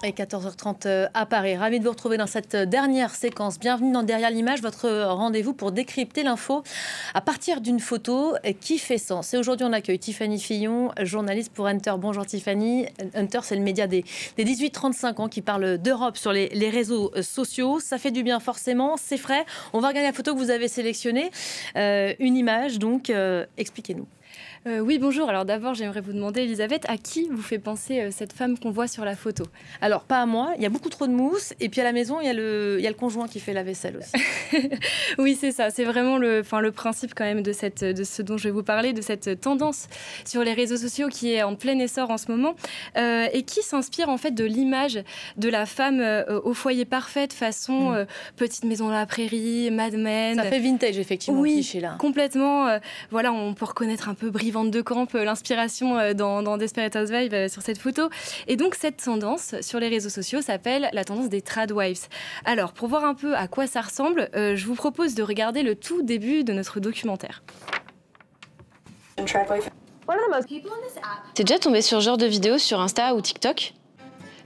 Et 14h30 à Paris. Ravi de vous retrouver dans cette dernière séquence. Bienvenue dans Derrière l'image, votre rendez-vous pour décrypter l'info à partir d'une photo qui fait sens. Et aujourd'hui, on accueille Tiffany Fillon, journaliste pour Hunter. Bonjour Tiffany. Hunter, c'est le média des 18-35 ans qui parle d'Europe sur les réseaux sociaux. Ça fait du bien forcément, c'est frais. On va regarder la photo que vous avez sélectionnée. Une image, donc expliquez-nous. Oui, bonjour. Alors d'abord, j'aimerais vous demander, Elisabeth, à qui vous fait penser cette femme qu'on voit sur la photo? Alors, pas à moi. Il y a beaucoup trop de mousse. Et puis à la maison, il y a le conjoint qui fait la vaisselle aussi. Oui, c'est ça. C'est vraiment le principe quand même de ce dont je vais vous parler, de cette tendance sur les réseaux sociaux qui est en plein essor en ce moment et qui s'inspire en fait de l'image de la femme au foyer parfaite, façon petite maison dans la prairie, Mad Men. Ça fait vintage, effectivement, oui, cliché là. Complètement. Voilà, on peut reconnaître un peu Brie Van de Camp, l'inspiration dans Desperate Housewives sur cette photo. Et donc, cette tendance sur les réseaux sociaux s'appelle la tendance des tradwives. Alors, pour voir un peu à quoi ça ressemble, je vous propose de regarder le tout début de notre documentaire. T'es déjà tombé sur ce genre de vidéos sur Insta ou TikTok?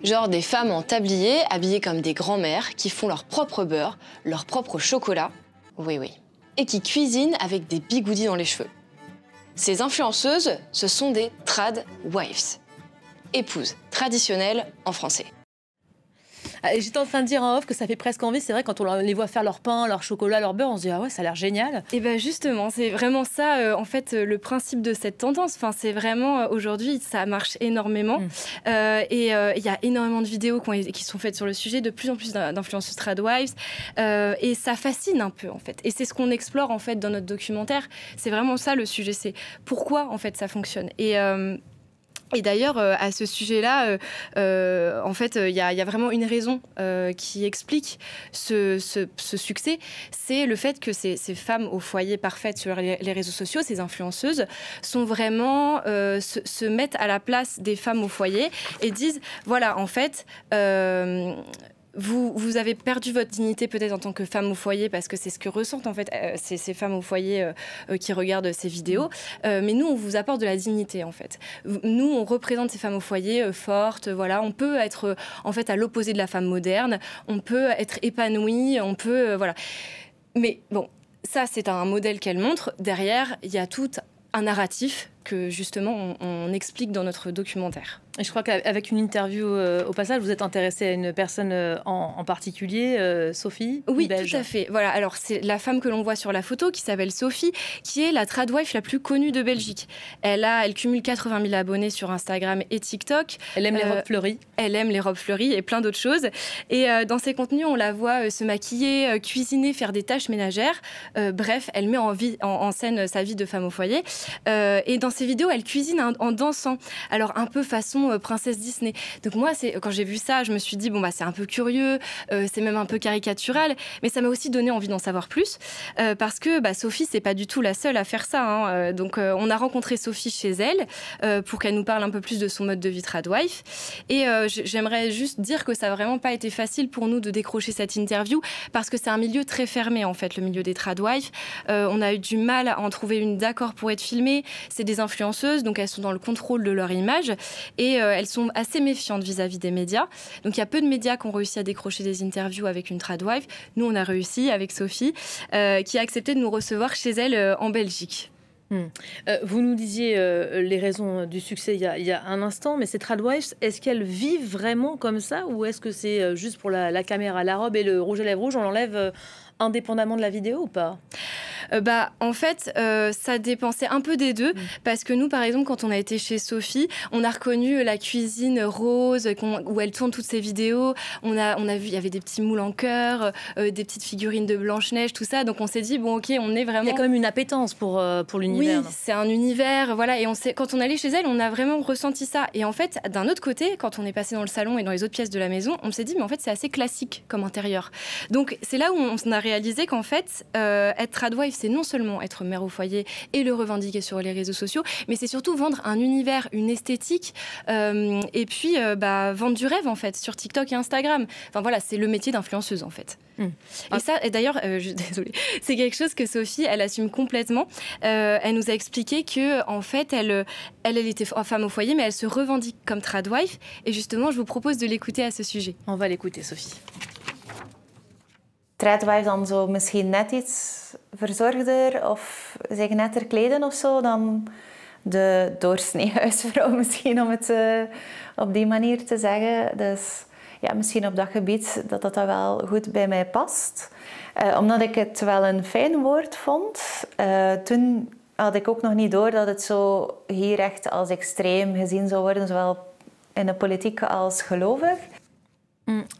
Genre des femmes en tablier, habillées comme des grands-mères, qui font leur propre beurre, leur propre chocolat. Oui, oui. Et qui cuisinent avec des bigoudis dans les cheveux. Ces influenceuses, ce sont des tradwives, épouses traditionnelles en français. J'étais en train de dire en off que ça fait presque envie. C'est vrai, quand on les voit faire leur pain, leur chocolat, leur beurre, on se dit ah ouais, ça a l'air génial. Et bien justement, c'est vraiment ça, en fait, le principe de cette tendance. Enfin, c'est vraiment, aujourd'hui, ça marche énormément. Et il y a énormément de vidéos qui sont faites sur le sujet, de plus en plus d'influenceuses tradwives. Et ça fascine un peu, en fait. Et c'est ce qu'on explore, en fait, dans notre documentaire. C'est vraiment ça, le sujet. C'est pourquoi, en fait, ça fonctionne. Et d'ailleurs, à ce sujet-là, en fait, il y a vraiment une raison qui explique ce succès. C'est le fait que ces femmes au foyer parfaites sur les réseaux sociaux, ces influenceuses, sont vraiment se mettent à la place des femmes au foyer et disent, voilà, en fait... Vous avez perdu votre dignité peut-être en tant que femme au foyer parce que c'est ce que ressentent en fait ces femmes au foyer qui regardent ces vidéos. Mais nous, on vous apporte de la dignité en fait. Nous, on représente ces femmes au foyer fortes. Voilà, on peut être en fait à l'opposé de la femme moderne. On peut être épanouie. On peut voilà. Mais bon, ça c'est un modèle qu'elle montre. Derrière, il y a tout un narratif que justement on explique dans notre documentaire. Et je crois qu'avec une interview au passage, vous êtes intéressée à une personne en particulier, Sophie. Oui, belge. Tout à fait. Voilà. Alors c'est la femme que l'on voit sur la photo qui s'appelle Sophie, qui est la tradwife la plus connue de Belgique. Elle cumule 80 000 abonnés sur Instagram et TikTok. Elle aime les robes fleuries. Elle aime les robes fleuries et plein d'autres choses. Et dans ses contenus, on la voit se maquiller, cuisiner, faire des tâches ménagères. Bref, elle met en scène sa vie de femme au foyer. Et dans ses vidéos, elle cuisine en dansant. Alors un peu façon princesse Disney. Donc moi, quand j'ai vu ça, je me suis dit, bon, bah, c'est un peu curieux, c'est même un peu caricatural, mais ça m'a aussi donné envie d'en savoir plus, parce que Sophie, c'est pas du tout la seule à faire ça. Hein. Donc on a rencontré Sophie chez elle, pour qu'elle nous parle un peu plus de son mode de vie tradwife. Et j'aimerais juste dire que ça n'a vraiment pas été facile pour nous de décrocher cette interview, parce que c'est un milieu très fermé, en fait, le milieu des tradwives. On a eu du mal à en trouver une d'accord pour être filmée. C'est des influenceuses, donc elles sont dans le contrôle de leur image, et elles sont assez méfiantes vis-à-vis des médias. Donc il y a peu de médias qui ont réussi à décrocher des interviews avec une tradwife. Nous, on a réussi avec Sophie, qui a accepté de nous recevoir chez elle en Belgique. Vous nous disiez les raisons du succès il y a un instant, mais ces tradwives, est-ce qu'elles vivent vraiment comme ça, ou est-ce que c'est juste pour la caméra, la robe et le rouge à lèvres rouge, on l'enlève indépendamment de la vidéo ou pas? En fait, ça dépend, c'est un peu des deux, parce que nous, par exemple, quand on a été chez Sophie, on a reconnu la cuisine rose où elle tourne toutes ses vidéos. On a vu, il y avait des petits moules en cœur, des petites figurines de Blanche-Neige, tout ça. Donc on s'est dit, bon, ok, on est vraiment... Il y a quand même une appétence pour l'univers. Oui, c'est un univers, voilà. Et quand on allait chez elle, on a vraiment ressenti ça. Et en fait, d'un autre côté, quand on est passé dans le salon et dans les autres pièces de la maison, on s'est dit, mais en fait, c'est assez classique comme intérieur. Donc c'est là où on a réalisé qu'en fait, être tradwife tradwife, c'est non seulement être mère au foyer et le revendiquer sur les réseaux sociaux, mais c'est surtout vendre un univers, une esthétique, et puis vendre du rêve en fait sur TikTok et Instagram. Enfin voilà, c'est le métier d'influenceuse en fait. Et ça, et d'ailleurs, désolée, c'est quelque chose que Sophie, elle assume complètement. Elle nous a expliqué que en fait, elle était femme au foyer, mais elle se revendique comme tradwife. Et justement, je vous propose de l'écouter à ce sujet. On va l'écouter, Sophie. Tradwife dan zo misschien net iets verzorgder of zich netter kleden of zo dan de doorsnee huisvrouw misschien, om het op die manier te zeggen. Dus ja, misschien op dat gebied dat wel goed bij mij past. Omdat ik het wel een fijn woord vond. Toen had ik ook nog niet door dat het zo hier echt als extreem gezien zou worden, zowel in de politiek als gelovig.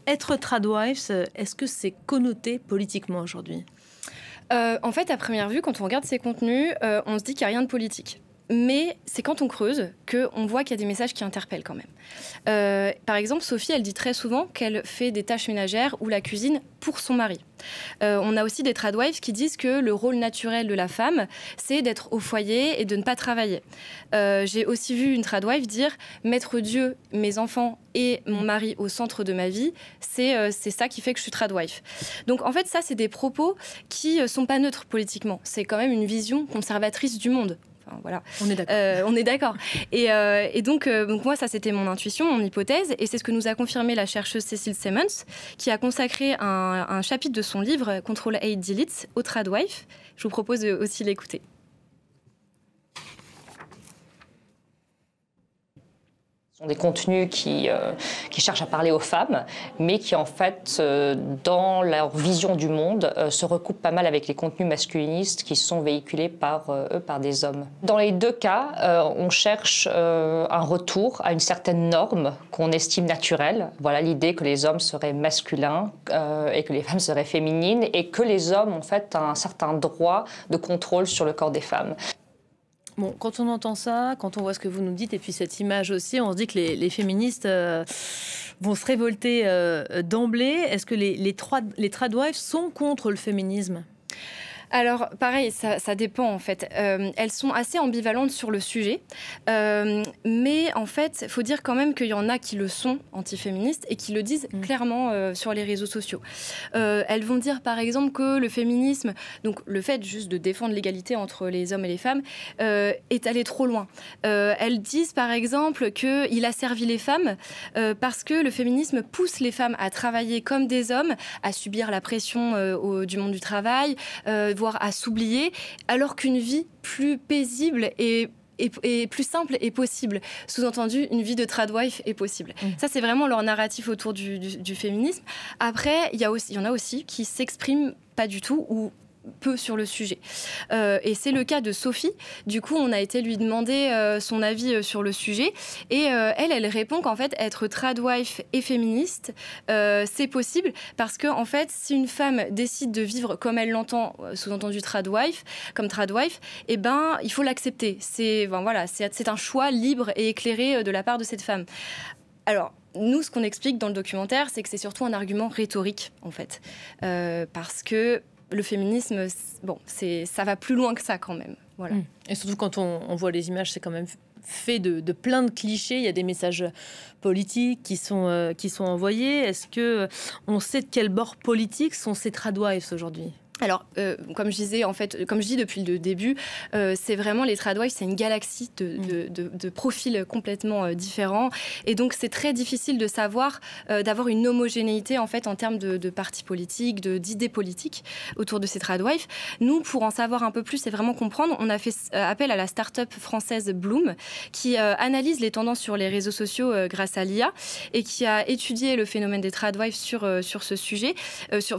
Être tradwife, est-ce que c'est connoté politiquement aujourd'hui? En fait, à première vue, quand on regarde ces contenus, on se dit qu'il n'y a rien de politique. Mais c'est quand on creuse qu'on voit qu'il y a des messages qui interpellent quand même. Par exemple, Sophie, elle dit très souvent qu'elle fait des tâches ménagères ou la cuisine pour son mari. On a aussi des tradwives qui disent que le rôle naturel de la femme, c'est d'être au foyer et de ne pas travailler. J'ai aussi vu une tradwife dire « mettre Dieu, mes enfants et mon mari au centre de ma vie, c'est ça qui fait que je suis tradwife ». Donc en fait, ça, c'est des propos qui ne sont pas neutres politiquement. C'est quand même une vision conservatrice du monde. Enfin, voilà. On est d'accord. On est d'accord. Et donc moi, ça, c'était mon intuition, mon hypothèse. Et c'est ce que nous a confirmé la chercheuse Cécile Simmons, qui a consacré un chapitre de son livre « Control Alt Delete » aux tradwives. Je vous propose aussi l'écouter. Ce sont des contenus qui cherchent à parler aux femmes, mais qui en fait, dans leur vision du monde, se recoupent pas mal avec les contenus masculinistes qui sont véhiculés par des hommes. Dans les deux cas, on cherche un retour à une certaine norme qu'on estime naturelle. Voilà l'idée que les hommes seraient masculins et que les femmes seraient féminines, et que les hommes ont en fait un certain droit de contrôle sur le corps des femmes. Bon, quand on entend ça, quand on voit ce que vous nous dites, et puis cette image aussi, on se dit que les féministes vont se révolter d'emblée. Est-ce que les tradwives sont contre le féminisme ? Alors, pareil, ça dépend en fait. Elles sont assez ambivalentes sur le sujet, mais en fait, il faut dire quand même qu'il y en a qui le sont antiféministes et qui le disent clairement sur les réseaux sociaux. Elles vont dire par exemple que le féminisme, donc le fait juste de défendre l'égalité entre les hommes et les femmes, est allé trop loin. Elles disent par exemple qu'il a servi les femmes parce que le féminisme pousse les femmes à travailler comme des hommes, à subir la pression du monde du travail, voire à s'oublier, alors qu'une vie plus paisible et plus simple est possible. Sous-entendu, une vie de tradwife est possible. Ça, c'est vraiment leur narratif autour du féminisme. Après, il y en a aussi qui s'expriment pas du tout ou peu sur le sujet. Et c'est le cas de Sophie. Du coup, on a été lui demander son avis sur le sujet. Et elle répond qu'en fait, être tradwife et féministe, c'est possible parce que, en fait, si une femme décide de vivre comme elle l'entend, sous-entendu comme tradwife, eh ben, il faut l'accepter. C'est un choix libre et éclairé de la part de cette femme. Alors, nous, ce qu'on explique dans le documentaire, c'est que c'est surtout un argument rhétorique, en fait. Parce que le féminisme, bon, ça va plus loin que ça quand même. Voilà. Et surtout quand on voit les images, c'est quand même fait de plein de clichés. Il y a des messages politiques qui sont envoyés. Est-ce qu'on sait de quel bord politique sont ces tradwives aujourd'hui ? Alors, comme je disais, en fait, comme je dis depuis le début, c'est vraiment les tradwives, c'est une galaxie de profils complètement différents. Et donc, c'est très difficile de savoir, d'avoir une homogénéité, en fait, en termes de partis politiques, d'idées politiques autour de ces tradwives. Nous, pour en savoir un peu plus et vraiment comprendre, on a fait appel à la start-up française Bloom, qui analyse les tendances sur les réseaux sociaux grâce à l'IA et qui a étudié le phénomène des tradwives sur ce sujet,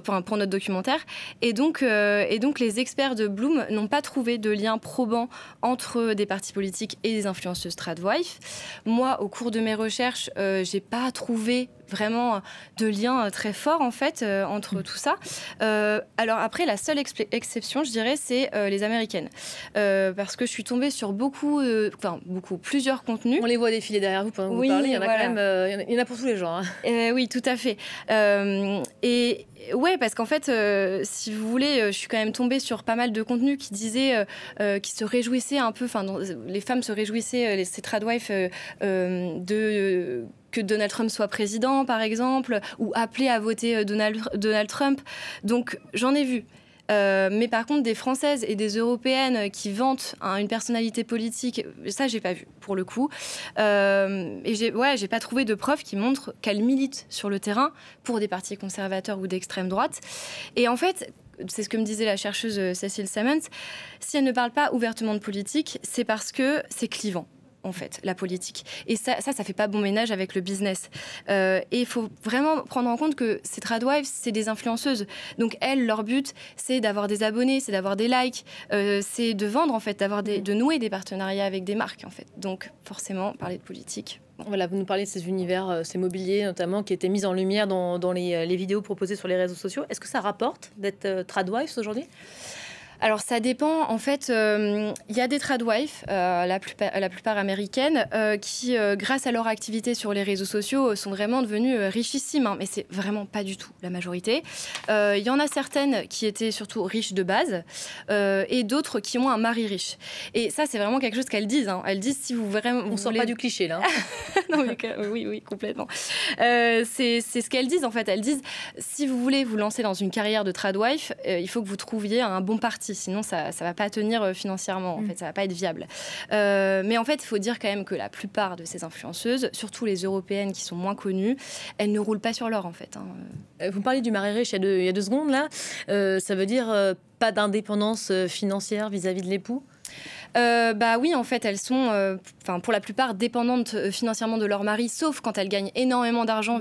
pour notre documentaire. Et donc, les experts de Bloom n'ont pas trouvé de lien probant entre des partis politiques et des influenceuses tradwives. Moi, au cours de mes recherches, j'ai pas trouvé vraiment de lien très fort en fait entre tout ça. Alors après, la seule exception, je dirais, c'est les américaines. Parce que je suis tombée sur plusieurs contenus. On les voit défiler derrière vous pendant que vous parlez. Il y en a quand même, il y en a pour tous les genres. Hein. Oui, tout à fait. Et ouais, parce qu'en fait, si vous voulez, je suis quand même tombée sur pas mal de contenus qui disaient, qui se réjouissaient un peu, les femmes se réjouissaient, ces tradwives, que Donald Trump soit président, par exemple, ou appelaient à voter Donald Trump. Donc, j'en ai vu. Mais par contre, des Françaises et des Européennes qui vantent une personnalité politique, ça, j'ai pas vu, pour le coup. Et j'ai pas trouvé de preuves qui montrent qu'elles militent sur le terrain pour des partis conservateurs ou d'extrême droite. Et en fait, c'est ce que me disait la chercheuse Cécile Sammons, si elle ne parle pas ouvertement de politique, c'est parce que c'est clivant. En fait, la politique. Et ça fait pas bon ménage avec le business. Et il faut vraiment prendre en compte que ces tradwives, c'est des influenceuses. Donc elles, leur but, c'est d'avoir des abonnés, c'est d'avoir des likes, c'est de vendre en fait, de nouer des partenariats avec des marques en fait. Donc forcément, parler de politique. Voilà, vous nous parlez de ces univers, ces mobiliers notamment, qui étaient mis en lumière dans les vidéos proposées sur les réseaux sociaux. Est-ce que ça rapporte d'être tradwives aujourd'hui ? Alors ça dépend, en fait, il y a des tradwives, la plupart américaines, qui, grâce à leur activité sur les réseaux sociaux, sont vraiment devenues richissimes, hein, mais c'est vraiment pas du tout la majorité. Il y en a certaines qui étaient surtout riches de base, et d'autres qui ont un mari riche. Et ça, c'est vraiment quelque chose qu'elles disent. Hein. Elles disent si vous vraiment... On sort pas du cliché, là. Hein. Non, mais oui, complètement. C'est ce qu'elles disent, en fait. Elles disent, si vous voulez vous lancer dans une carrière de tradwife, il faut que vous trouviez un bon parti. Sinon, ça va pas tenir financièrement. En fait, ça va pas être viable. Mais en fait, il faut dire quand même que la plupart de ces influenceuses, surtout les européennes qui sont moins connues, elles ne roulent pas sur l'or, en fait. Hein. Vous parliez du mari riche il y a 2 secondes, là. Ça veut dire pas d'indépendance financière vis-à-vis de l'époux ? Oui, en fait, elles sont, pour la plupart, dépendantes financièrement de leur mari, sauf quand elles gagnent énormément d'argent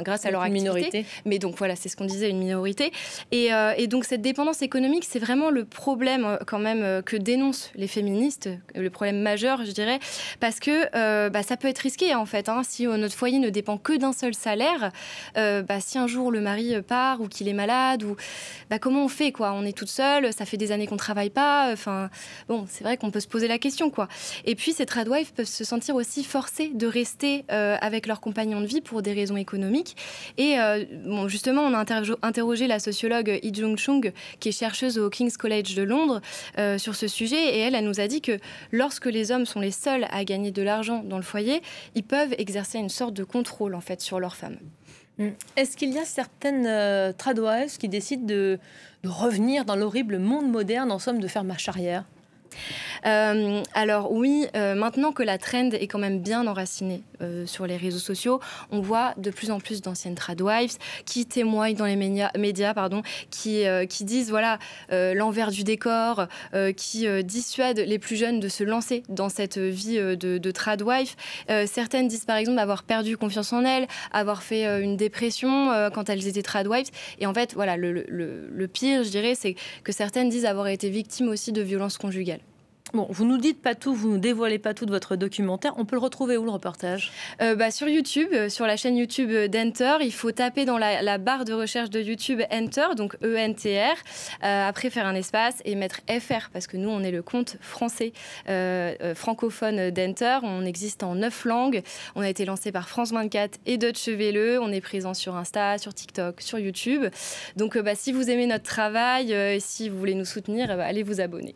grâce à leur activité. Minorité. Mais donc voilà, c'est ce qu'on disait, une minorité. Et donc cette dépendance économique, c'est vraiment le problème quand même que dénoncent les féministes, le problème majeur, je dirais, parce que ça peut être risqué en fait. Hein, si notre foyer ne dépend que d'un seul salaire, si un jour le mari part ou qu'il est malade, comment on fait quoi ? On est toute seule, ça fait des années qu'on travaille pas. C'est vrai qu'on peut se poser la question, quoi. Et puis, ces tradwives peuvent se sentir aussi forcées de rester avec leur compagnon de vie pour des raisons économiques. Et justement, on a interrogé la sociologue Lee Jung-chung, qui est chercheuse au King's College de Londres, sur ce sujet. Et elle nous a dit que lorsque les hommes sont les seuls à gagner de l'argent dans le foyer, ils peuvent exercer une sorte de contrôle, en fait, sur leurs femmes. Est-ce qu'il y a certaines tradwives qui décident de revenir dans l'horrible monde moderne, en somme, de faire marche arrière ? Alors oui, maintenant que la trend est quand même bien enracinée sur les réseaux sociaux, on voit de plus en plus d'anciennes tradwives qui témoignent dans les médias, qui disent l'envers du décor, qui dissuadent les plus jeunes de se lancer dans cette vie de tradwife. Certaines disent par exemple avoir perdu confiance en elles, avoir fait une dépression quand elles étaient tradwives. Et en fait, voilà, le pire, je dirais, c'est que certaines disent avoir été victimes aussi de violences conjugales. Bon, vous nous dites pas tout, vous nous dévoilez pas tout de votre documentaire. On peut le retrouver où, le reportage ? Sur YouTube, sur la chaîne YouTube d'Enter. Il faut taper dans la barre de recherche de YouTube Enter, donc ENTR. Après, faire un espace et mettre FR, parce que nous, on est le compte français francophone d'Enter. On existe en 9 langues. On a été lancé par France 24 et Deutsche Welle. On est présent sur Insta, sur TikTok, sur YouTube. Donc, si vous aimez notre travail, si vous voulez nous soutenir, allez vous abonner.